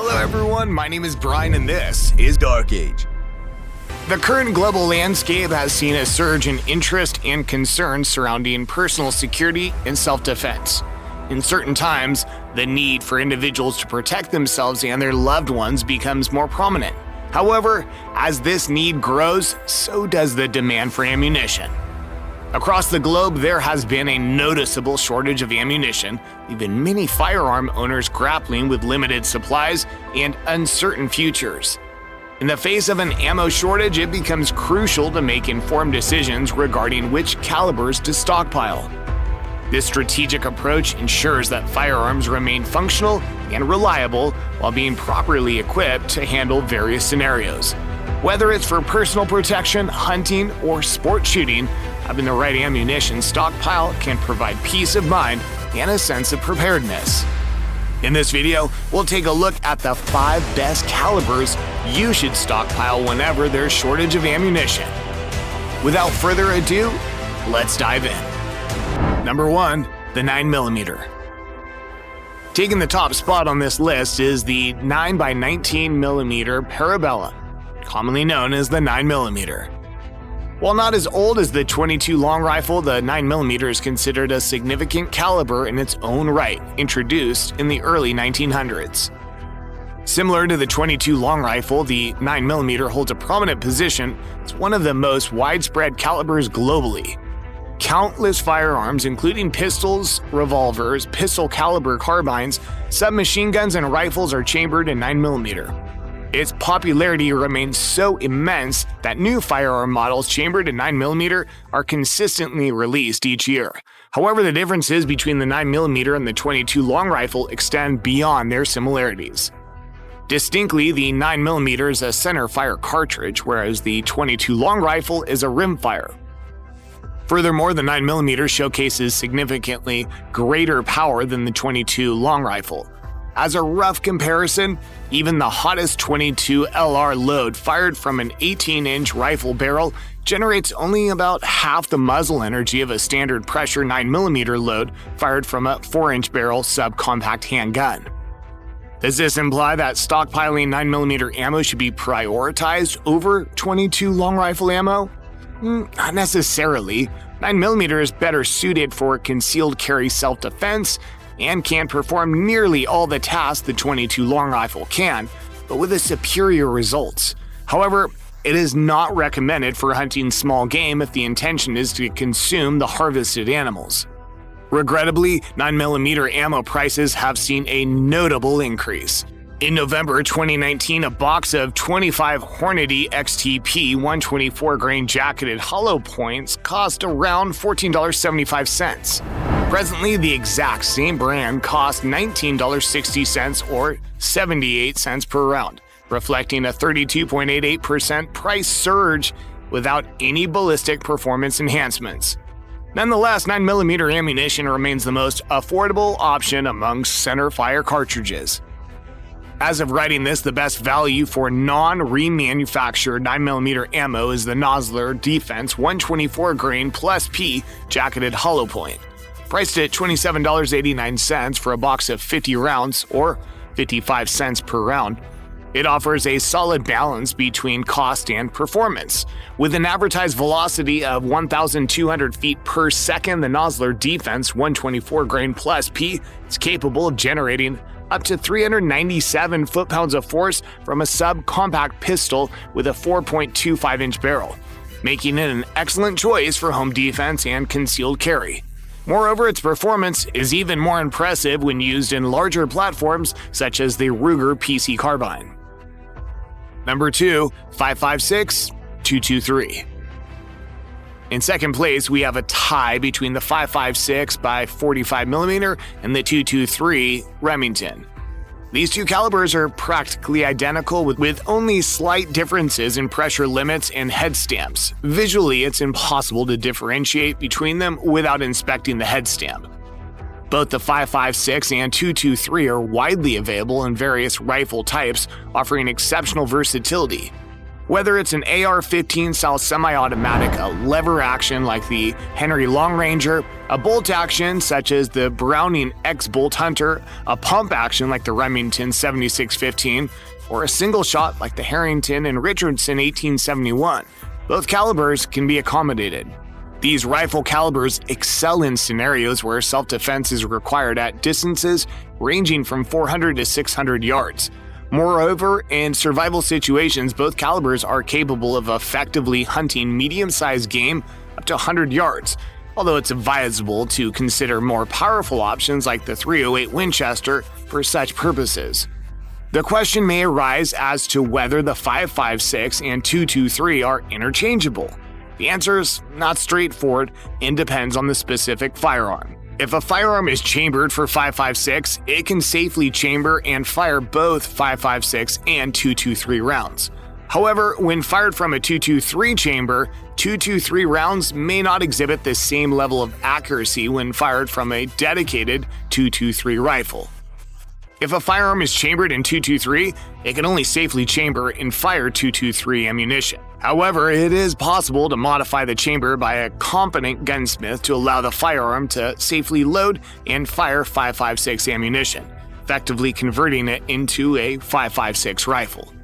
Hello everyone, my name is Brian and this is Dark Age. The current global landscape has seen a surge in interest and concern surrounding personal security and self-defense. In certain times, the need for individuals to protect themselves and their loved ones becomes more prominent. However, as this need grows, so does the demand for ammunition. Across the globe, there has been a noticeable shortage of ammunition, leaving many firearm owners grappling with limited supplies and uncertain futures. In the face of an ammo shortage, it becomes crucial to make informed decisions regarding which calibers to stockpile. This strategic approach ensures that firearms remain functional and reliable while being properly equipped to handle various scenarios. Whether it's for personal protection, hunting, or sport shooting, having the right ammunition stockpile can provide peace of mind and a sense of preparedness. In this video, we'll take a look at the 5 best calibers you should stockpile whenever there's shortage of ammunition. Without further ado, let's dive in. Number 1, the 9mm. Taking the top spot on this list is the 9x19mm Parabellum, commonly known as the 9mm. While not as old as the .22 long rifle, the 9mm is considered a significant caliber in its own right, introduced in the early 1900s. Similar to the .22 long rifle, the 9mm holds a prominent position as one of the most widespread calibers globally. Countless firearms, including pistols, revolvers, pistol caliber carbines, submachine guns, and rifles are chambered in 9mm. Its popularity remains so immense that new firearm models chambered in 9mm are consistently released each year. However, the differences between the 9mm and the .22 long rifle extend beyond their similarities. Distinctly, the 9mm is a center fire cartridge, whereas the .22 long rifle is a rimfire. Furthermore, the 9mm showcases significantly greater power than the .22 long rifle. As a rough comparison, even the hottest .22 LR load fired from an 18-inch rifle barrel generates only about half the muzzle energy of a standard pressure 9mm load fired from a 4-inch barrel subcompact handgun. Does this imply that stockpiling 9mm ammo should be prioritized over .22 long rifle ammo? Not necessarily. 9mm is better suited for concealed carry self-defense and can perform nearly all the tasks the .22 long rifle can, but with a superior results. However, it is not recommended for hunting small game if the intention is to consume the harvested animals. Regrettably, 9mm ammo prices have seen a notable increase. In November 2019, a box of 25 Hornady XTP 124 grain jacketed hollow points cost around $14.75. Presently, the exact same brand costs $19.60 or 78 cents per round, reflecting a 32.88% price surge without any ballistic performance enhancements. Nonetheless, 9mm ammunition remains the most affordable option among center fire cartridges. As of writing this, the best value for non-remanufactured 9mm ammo is the Nosler Defense 124 grain plus P jacketed hollow point. Priced at $27.89 for a box of 50 rounds or 55 cents per round. It offers a solid balance between cost and performance. With an advertised velocity of 1,200 feet per second, the Nosler Defense 124 grain plus P is capable of generating up to 397 foot-pounds of force from a subcompact pistol with a 4.25-inch barrel, making it an excellent choice for home defense and concealed carry. Moreover, its performance is even more impressive when used in larger platforms such as the Ruger PC carbine. Number 2, 5.56 223. In second place, we have a tie between the 5.56 by 45mm and the 223 Remington. These two calibers are practically identical with only slight differences in pressure limits and head stamps. Visually, it's impossible to differentiate between them without inspecting the head stamp. Both the 5.56 and 223 are widely available in various rifle types, offering exceptional versatility. Whether it's an AR-15 style semi-automatic, a lever action like the Henry Long Ranger, a bolt action such as the Browning X-Bolt Hunter, a pump action like the Remington 7615, or a single shot like the Harrington and Richardson 1871, both calibers can be accommodated. These rifle calibers excel in scenarios where self-defense is required at distances ranging from 400 to 600 yards. Moreover, in survival situations, both calibers are capable of effectively hunting medium-sized game up to 100 yards, although it's advisable to consider more powerful options like the .308 Winchester for such purposes. The question may arise as to whether the 5.56 and .223 are interchangeable. The answer is not straightforward and depends on the specific firearm. If a firearm is chambered for 5.56, it can safely chamber and fire both 5.56 and .223 rounds. However, when fired from a .223 chamber, .223 rounds may not exhibit the same level of accuracy when fired from a dedicated .223 rifle. If a firearm is chambered in .223, it can only safely chamber and fire .223 ammunition. However, it is possible to modify the chamber by a competent gunsmith to allow the firearm to safely load and fire 5.56 ammunition, effectively converting it into a 5.56 rifle.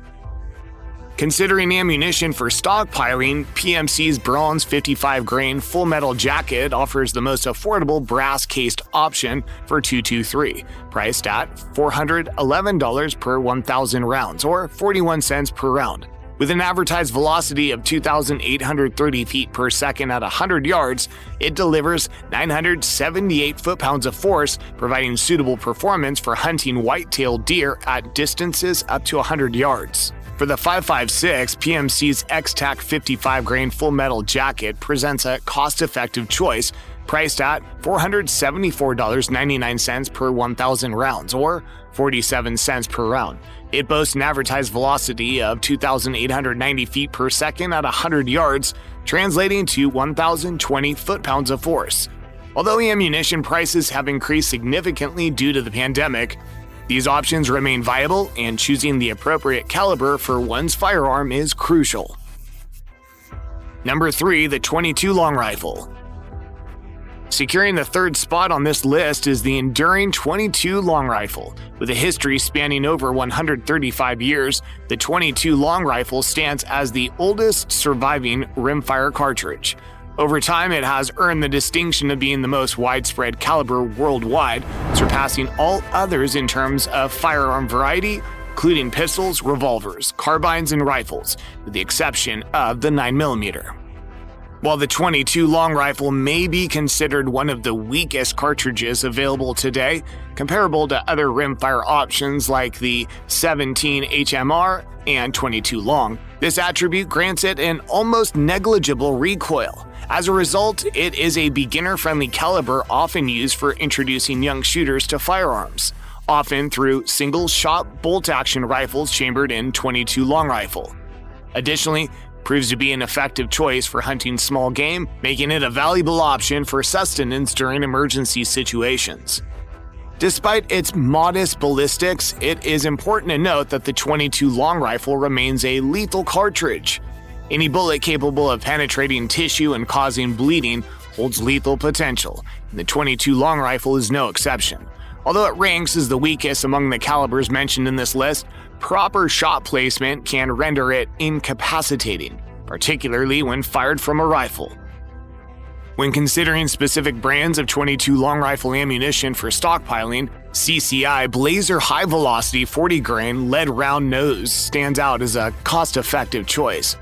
Considering ammunition for stockpiling, PMC's bronze 55-grain full metal jacket offers the most affordable brass-cased option for .223, priced at $411 per 1,000 rounds, or 41 cents per round. With an advertised velocity of 2,830 feet per second at 100 yards, it delivers 978 foot-pounds of force, providing suitable performance for hunting white-tailed deer at distances up to 100 yards. For the 5.56, PMC's X-Tac 55-grain full metal jacket presents a cost-effective choice, priced at $474.99 per 1,000 rounds, or 47 cents per round. It boasts an advertised velocity of 2,890 feet per second at 100 yards, translating to 1,020 foot-pounds of force. Although ammunition prices have increased significantly due to the pandemic, these options remain viable, and choosing the appropriate caliber for one's firearm is crucial. Number 3, the .22 long rifle. Securing the third spot on this list is the enduring .22 long rifle. With a history spanning over 135 years, the .22 long rifle stands as the oldest surviving rimfire cartridge. Over time, it has earned the distinction of being the most widespread caliber worldwide, surpassing all others in terms of firearm variety, including pistols, revolvers, carbines, and rifles, with the exception of the 9mm. While the .22 long rifle may be considered one of the weakest cartridges available today, comparable to other rimfire options like the 17 HMR and .22 long, this attribute grants it an almost negligible recoil. As a result, it is a beginner-friendly caliber often used for introducing young shooters to firearms, often through single-shot bolt-action rifles chambered in .22 long rifle. Additionally, proves to be an effective choice for hunting small game, making it a valuable option for sustenance during emergency situations. Despite its modest ballistics, it is important to note that the .22 long rifle remains a lethal cartridge. Any bullet capable of penetrating tissue and causing bleeding holds lethal potential, and the .22 long rifle is no exception. Although it ranks as the weakest among the calibers mentioned in this list, proper shot placement can render it incapacitating, particularly when fired from a rifle. When considering specific brands of .22 long rifle ammunition for stockpiling, CCI Blazer High Velocity 40-grain lead round nose stands out as a cost-effective choice.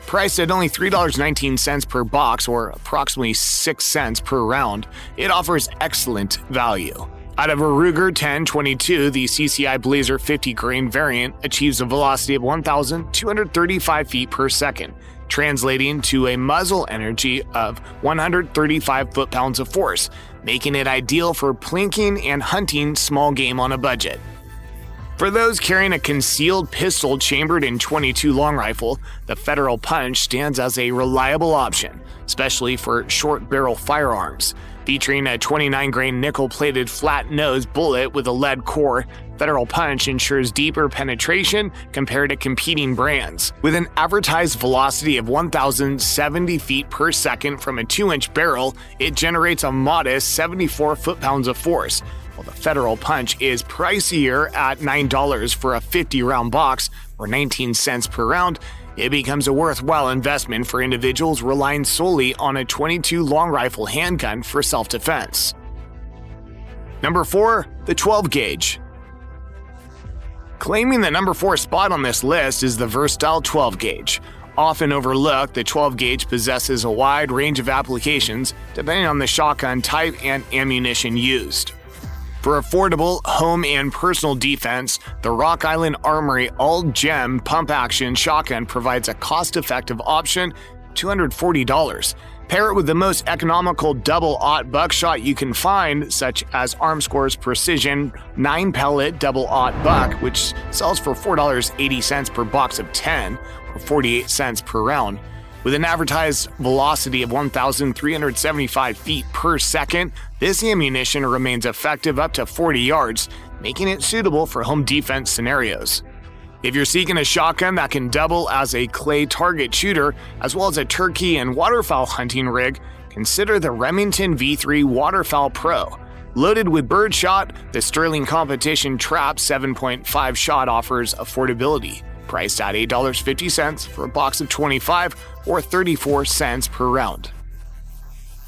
Priced at only $3.19 per box, or approximately 6 cents per round, it offers excellent value. Out of a Ruger 10-22, the CCI Blazer 50-grain variant achieves a velocity of 1,235 feet per second, translating to a muzzle energy of 135 foot-pounds of force, making it ideal for plinking and hunting small game on a budget. For those carrying a concealed pistol chambered in .22 long rifle, the Federal Punch stands as a reliable option, especially for short-barrel firearms. Featuring a 29-grain nickel-plated flat-nosed bullet with a lead core, Federal Punch ensures deeper penetration compared to competing brands. With an advertised velocity of 1,070 feet per second from a 2-inch barrel, it generates a modest 74 foot-pounds of force. While the Federal Punch is pricier at $9 for a 50-round box, or 19 cents per round, it becomes a worthwhile investment for individuals relying solely on a .22 long rifle handgun for self-defense. Number 4. The 12-gauge. Claiming the number 4 spot on this list is the versatile 12-gauge. Often overlooked, the 12-gauge possesses a wide range of applications depending on the shotgun type and ammunition used. For affordable home and personal defense, the Rock Island Armory all-gem pump-action shotgun provides a cost-effective option, $240. Pair it with the most economical double-aught buckshot you can find, such as Armscore's Precision 9-pellet double-aught buck, which sells for $4.80 per box of 10, or 48 cents per round. With an advertised velocity of 1,375 feet per second, this ammunition remains effective up to 40 yards, making it suitable for home defense scenarios. If you're seeking a shotgun that can double as a clay target shooter, as well as a turkey and waterfowl hunting rig, consider the Remington V3 Waterfowl Pro. Loaded with birdshot, the Sterling Competition Trap 7.5 shot offers affordability. Priced at $8.50 for a box of 25 or 34 cents per round.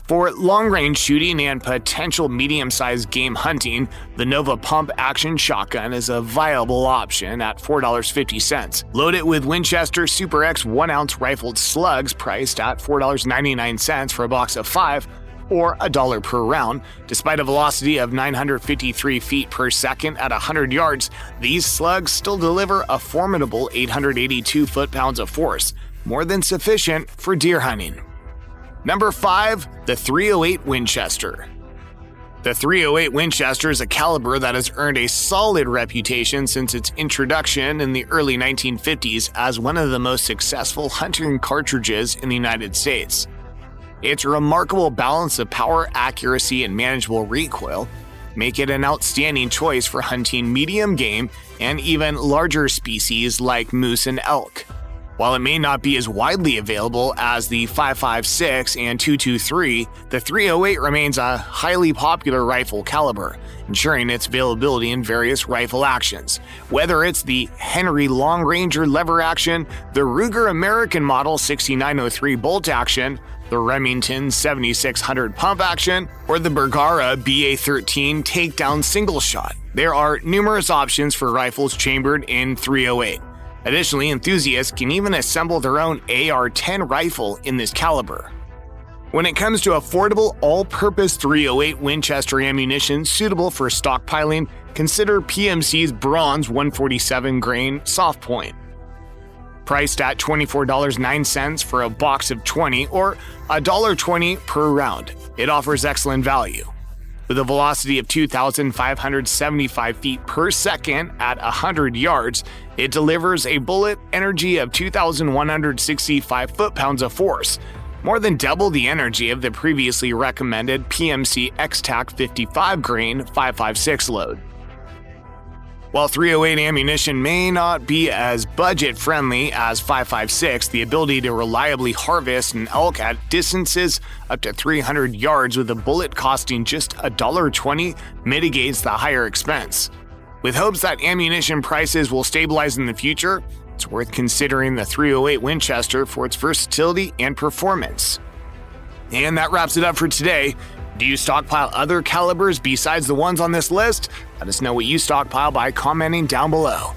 For long-range shooting and potential medium-sized game hunting, the Nova Pump Action Shotgun is a viable option at $4.50. Load it with Winchester Super X 1-ounce rifled slugs priced at $4.99 for a box of 5 or $1 per round. Despite a velocity of 953 feet per second at 100 yards, these slugs still deliver a formidable 882 foot-pounds of force, more than sufficient for deer hunting. Number 5. The .308 Winchester. The .308 Winchester is a caliber that has earned a solid reputation since its introduction in the early 1950s as one of the most successful hunting cartridges in the United States. Its remarkable balance of power, accuracy, and manageable recoil make it an outstanding choice for hunting medium game and even larger species like moose and elk. While it may not be as widely available as the 5.56 and 2.23, the .308 remains a highly popular rifle caliber, ensuring its availability in various rifle actions. Whether it's the Henry Long Ranger lever action, the Ruger American Model 6903 bolt action, the Remington 7600 pump action, or the Bergara BA-13 takedown single shot, there are numerous options for rifles chambered in .308. Additionally, enthusiasts can even assemble their own AR-10 rifle in this caliber. When it comes to affordable, all-purpose .308 Winchester ammunition suitable for stockpiling, consider PMC's Bronze 147 grain soft point. Priced at $24.09 for a box of 20 or $1.20 per round, it offers excellent value. With a velocity of 2,575 feet per second at 100 yards, it delivers a bullet energy of 2,165 foot-pounds of force, more than double the energy of the previously recommended PMC X-Tac 55 grain 5.56 load. While .308 ammunition may not be as budget-friendly as 5.56, the ability to reliably harvest an elk at distances up to 300 yards with a bullet costing just $1.20 mitigates the higher expense. With hopes that ammunition prices will stabilize in the future, it's worth considering the .308 Winchester for its versatility and performance. And that wraps it up for today. Do you stockpile other calibers besides the ones on this list? Let us know what you stockpile by commenting down below.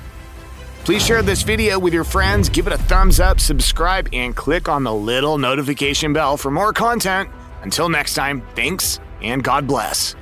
Please share this video with your friends, give it a thumbs up, subscribe, and click on the little notification bell for more content. Until next time, thanks and God bless.